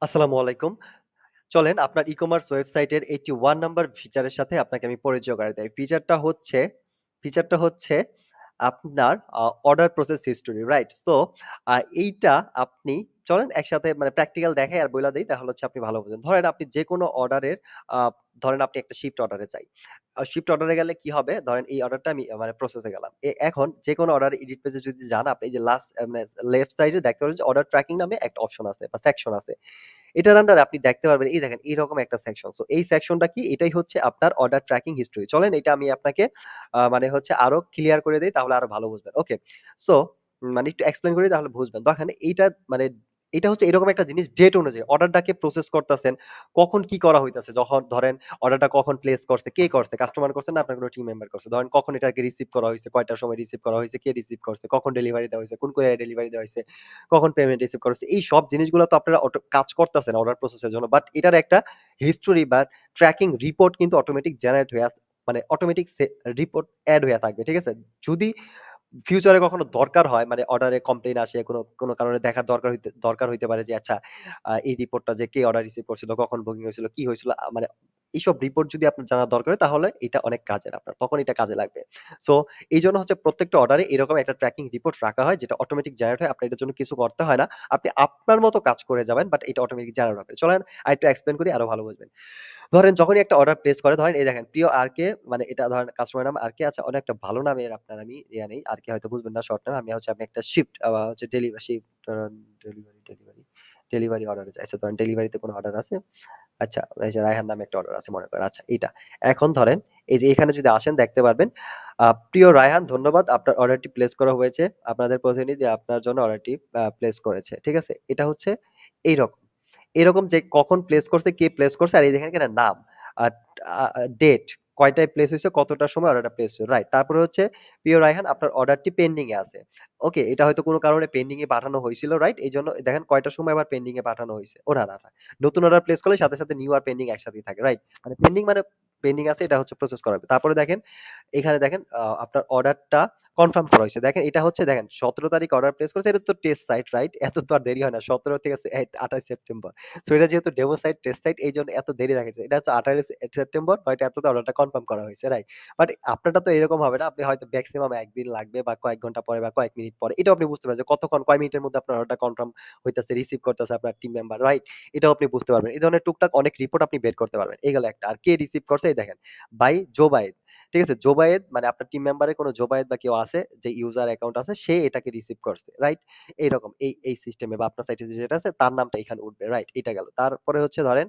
আসসালামু আলাইকুম। চলেন আপনার ই-কমার্স ওয়েবসাইটের 81 নাম্বার ফিচারের সাথে আপনাকে আমি পরিচয় করায় দেই। ফিচারটা হচ্ছে আপনার order process history, right? So এইটা আপনি চলেন একসাথে মানে প্র্যাকটিক্যাল দেখাই আর বইলা দেই তাহলে হচ্ছে আপনি ভালো বুঝবেন। ধরেন আপনি যেকোনো অর্ডারের আ ধরেন আপনি একটা শিফট অর্ডারে চাই। শিফট অর্ডারে গেলে কি হবে? ধরেন এই অর্ডারটা আমি মানে প্রসেস এ গেলাম। এখন যেকোনো অর্ডার এডিট পেজে যদি যান আপনি এই যে লাস্ট মানে লেফট সাইডে দেখতে পারবেন যে অর্ডার ট্র্যাকিং নামে একটা অপশন আছে বা সেকশন আছে। এটার আন্ডারে আপনি দেখতে পারবেন এই দেখেন এইরকম একটা সেকশন। সো এই সেকশনটা কি? এটাই হচ্ছে আপনার অর্ডার ট্র্যাকিং হিস্টরি। চলেন এটা আমি আপনাকে মানে হচ্ছে আরো ক্লিয়ার করে দেই তাহলে আরো ভালো বুঝবেন। ওকে। সো মানে একটু এক্সপ্লেইন করি তাহলে বুঝবেন। দেখেন এইটা মানে এটা হচ্ছে এরকম একটা জিনিস ডেট অনুযায়ী অর্ডারটাকে প্রসেস করতেছেন, কখন কি করা হইতাছে, যখন ধরেন অর্ডারটা কখন প্লেস করছে, কে করছে, কাস্টমার করছে না আপনার কোনো টিম মেম্বার করছে। ধরেন কখন এটাকে রিসিভ করা হইছে, কয়টার সময় রিসিভ করা হইছে, কে রিসিভ করছে, কখন ডেলিভারি দেওয়া হইছে, কোন কুরিয়ারে ডেলিভারি দেওয়া হইছে, কখন পেমেন্ট রিসিভ করা হইছে। এই সব জিনিসগুলো তো আপনারা কাজ করতেছেন অর্ডার প্রসেসের জন্য। বাট এটার একটা হিস্টোরি বা ট্র্যাকিং রিপোর্ট কিন্তু অটোমেটিক জেনারেট হয়ে মানে অটোমেটিক রিপোর্ট এড হয়ে থাকবে। ঠিক আছে? যদি ফিউচারে কখনো দরকার হয় মানে অর্ডারে কমপ্লেইন আসে কোনো কারণে দেখার দরকার হইতে পারে যে আচ্ছা এই রিপোর্টটা যে কে অর্ডার রিসিভ করছিল, কখন বুকিং হয়েছিল, কি হয়েছিল মানে এইসব রিপোর্ট যদি আপনার জানার দরকার হয় তাহলে এটা অনেক কাজের আপনার। তখন এটা কাজে লাগবে। সো এইজন্য হচ্ছে প্রত্যেকটা অর্ডারে এরকম একটা ট্র্যাকিং রিপোর্ট রাখা হয় যেটা অটোমেটিক জেনারেট হয়। আপনার এটার জন্য কিছু করতে হয় না। আপনি আপনার মতো কাজ করে যাবেন বাট এটা অটোমেটিক জেনারেট হবে। চলেন আরেকটু এক্সপ্লেইন করি আরো ভালো বুঝবেন। ধরেন যখনই একটা অর্ডার প্লেস করে ধরেন এই দেখেন প্রিয় আরকে মানে এটা ধরেন কাস্টমার নাম আরকে আচ্ছা অনেক একটা ভালো নামের আপনার আমি নেই। আরকে হয়তো বুঝবেন না শর্ট নাম। আমি একটা শিফট হচ্ছে ডেলিভারি অর্ডার আছে। আচ্ছা ধরেন ডেলিভারিতে কোনো অর্ডার আছে। আচ্ছা এই যে রায়হান নামে একটা অর্ডার আছে মনে করেন। আচ্ছা এইটা। এখন ধরেন এই যে এখানে যদি আসেন দেখতে পারবেন প্রিয় রায়হান ধন্যবাদ আপনার অর্ডারটি প্লেস করা হয়েছে। আপনাদের প্রতিনিধি আপনার জন্য অর্ডারটি প্লেস করেছে। ঠিক আছে? এটা হচ্ছে এইরকম। এরকম যে কখন প্লেস করছে, কে প্লেস করছে আর এই দেখেন এখানে নাম আর ডেট কয়টায় প্লেস হইছে, কতটার সময় অর্ডারটা প্লেস হইছে। রাইট। তারপরে হচ্ছে প্রিয় রায়হান আপনার অর্ডারটি পেন্ডিং এ আছে। ওকে, এটা হয়তো কোনো কারণে পেন্ডিং এ পাঠানো হয়েছিল, রাইট? এইজন্য দেখেন কয়টার সময় আবার পেন্ডিং এ পাঠানো হইছে। ও না, না, না। নতুন অর্ডার প্লেস করলে সাথে নিউ আর পেন্ডিং একসাথেই থাকে, রাইট? মানে পেন্ডিং আছে এটা হচ্ছে প্রসেস করা হবে। তারপরে দেখেন এখানে দেখেন আপনার অর্ডারটা কনফার্ম করা হইছে। দেখেন এটা হচ্ছে দেখেন ১৭ তারিখ অর্ডার প্লেস করেছে। এটা তো টেস্ট সাইট, রাইট? এত তো আর দেরি হয় না। ১৭ থেকে ২৮ সেপ্টেম্বর। সো এটা যেহেতু ডেমো সাইট, টেস্ট সাইট এইজন্য এত দেরি দেখাচ্ছে। এটা হচ্ছে ২৮ সেপ্টেম্বর হয়তো এততে অর্ডারটা কনফার্ম করা হইছে, রাইট? বাট আপনারটা তো এরকম হবে না। আপনি হয়তো মেক্সিমাম ১ দিন লাগবে বা কয়েক ঘন্টা পরে বা কয়েক মিনিট পরে। এটাও আপনি বুঝতে পারবেন যে কতক্ষণ কয় মিনিটের মধ্যে আপনার অর্ডারটা কনফার্ম হইতাছে, রিসিভ করতেছে আপনার টিম মেম্বার, রাইট? এটাও আপনি বুঝতে পারবেন। এই ধরনের টুকটাক অনেক রিপোর্ট আপনি বের করতে পারবেন। এই গেল একটা। আর কে রিসিভ করছে এই দেখেন। ভাই জোবায়েদ। ঠিক আছে? জোবায়েদ মানে আপনার টিম মেম্বারে কোনো জোবায়েদ বা কেউ আছে যে ইউজার অ্যাকাউন্ট আছে সে এটাকে রিসিভ করছে, রাইট? এইরকম এই সিস্টেমে বা আপনার সাইটে যেটা আছে তার নামটা এখানে উঠবে, রাইট? এটা গেল। তারপরে হচ্ছে ধরেন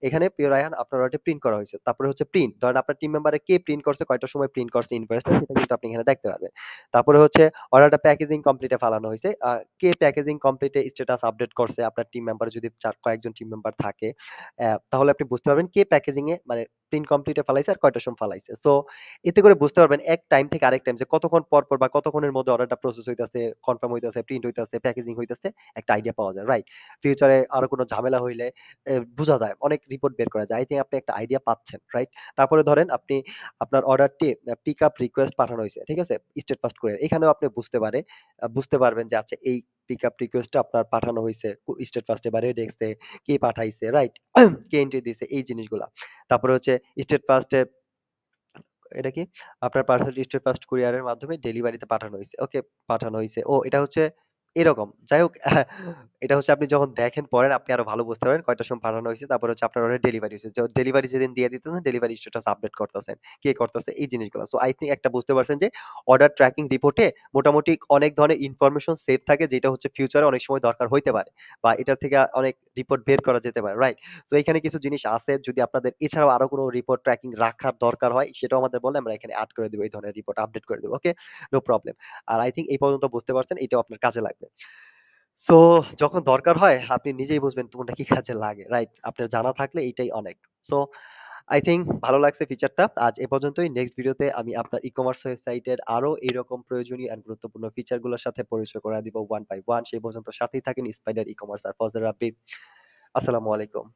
এখানে প্রিয় রায়হান আপনার অর্ডারটি প্রিন্ট করা হয়েছে। তারপরে হচ্ছে প্রিন্ট। ধরেন আপনার টিম মেম্বারে কে প্রিন্ট করছে, কয়টার সময় প্রিন্ট করছে ইনভয়েসটা সেটা কিন্তু আপনি এখানে দেখতে পারবেন। তারপরে হচ্ছে অর্ডারটা প্যাকেজিং কমপ্লিট এ ফালানো হইছে। কে প্যাকেজিং কমপ্লিট এ স্ট্যাটাস আপডেট করছে আপনার টিম মেম্বার যদি কয়েকজন টিম মেম্বার থাকে তাহলে আপনি বুঝতে পারবেন কে প্যাকেজিং এ মানে প্রিন্ট কমপ্লিট এ ফালাইছে আর কয়টার সময় ফালাইছে। সো এতে করে বুঝতে পারবেন এক টাইম থেকে আরেক টাইম যে কতক্ষণ পর বা কতক্ষণের মধ্যে অর্ডারটা প্রসেস হইতাছে, কনফার্ম হইতাছে, প্রিন্ট হইতাছে, প্যাকেজিং হইতাছে একটা আইডিয়া পাওয়া যায়, রাইট? ফিউচারে আরো কোনো ঝামেলা হইলে বুঝা যায়। অনেক রিপোর্ট বের করা যায়। আই থিংক আপনি একটা আইডিয়া পাচ্ছেন, রাইট? তারপরে ধরেন আপনি আপনার অর্ডারটি পিক আপ রিকোয়েস্ট পাঠানো হইছে। ঠিক আছে? State first courier. এখানেও আপনি বুঝতে পারবেন যে আচ্ছা এই পিক আপ রিকোয়েস্টটা আপনার পাঠানো হইছে স্টেট ফার্স্ট এ বা রেডেক্স এ কে পাঠাইছে, রাইট? কে এন্ট্রি দিছে এই জিনিসগুলা। তারপরে হচ্ছে স্টেট ফার্স্ট এ এটা কি? আপনার পার্সেল স্টেট ফার্স্ট কুরিয়ারের মাধ্যমে ডেলিভারিতে পাঠানো হইছে। ওকে, পাঠানো হইছে। ও এটা হচ্ছে এরকম। যাই হোক এটা হচ্ছে আপনি যখন দেখেন পড়েন আপনি আরো ভালো বুঝতে পারবেন কয়টার সময় পাঠানো হইছে। তারপরে হচ্ছে আপনার অর্ডার ডেলিভারি হইছে। ডেলিভারি যেদিন দিয়ে দিতেছেন ডেলিভারি স্ট্যাটাস আপডেট করতেছেন। কে করতেছে এই জিনিসগুলো। সো আই থিংক একটা বুঝতে পারছেন যে অর্ডার ট্র্যাকিং রিপোর্টে মোটামুটি অনেক ধরনের ইনফরমেশন সেভ থাকে যেটা হচ্ছে ফিউচারে অনেক সময় দরকার হইতে পারে। বা এটার থেকে অনেক রিপোর্ট বের করা যেতে পারে। রাইট? সো এখানে কিছু জিনিস আছে যদি আপনাদের এছাড়াও আরো কোনো রিপোর্ট ট্র্যাকিং রাখার দরকার হয় সেটাও আমাদের বললে আমরা এখানে এড করে দিব এই ধরনের রিপোর্ট আপডেট করে দিব। ওকে? No problem. আর আই থিংক এই পর্যন্ত বুঝতে পারছেন এটাও আপনার কাজে লাগবে। সো যখন দরকার হয় আপনি নিজেই বুঝবেন কোনটা কি কাজে লাগে। রাইট? আপনার জানা থাকলে এইটাই অনেক। সো আই থিংক ভালো লাগছে ফিচারটা। আজ এ পর্যন্তই। নেক্সট ভিডিওতে আমি আপনার ই-কমার্স ওয়েবসাইটের আরো এরকম প্রয়োজনীয় এন্ড গুরুত্বপূর্ণ ফিচার গুলোর সাথে পরিচয় করায় দিব ওয়ান বাই ওয়ান। সেই পর্যন্ত সাথেই থাকেন স্পাইডার ই-কমার্স আর ফজলে রাব্বি। আসসালামু আলাইকুম।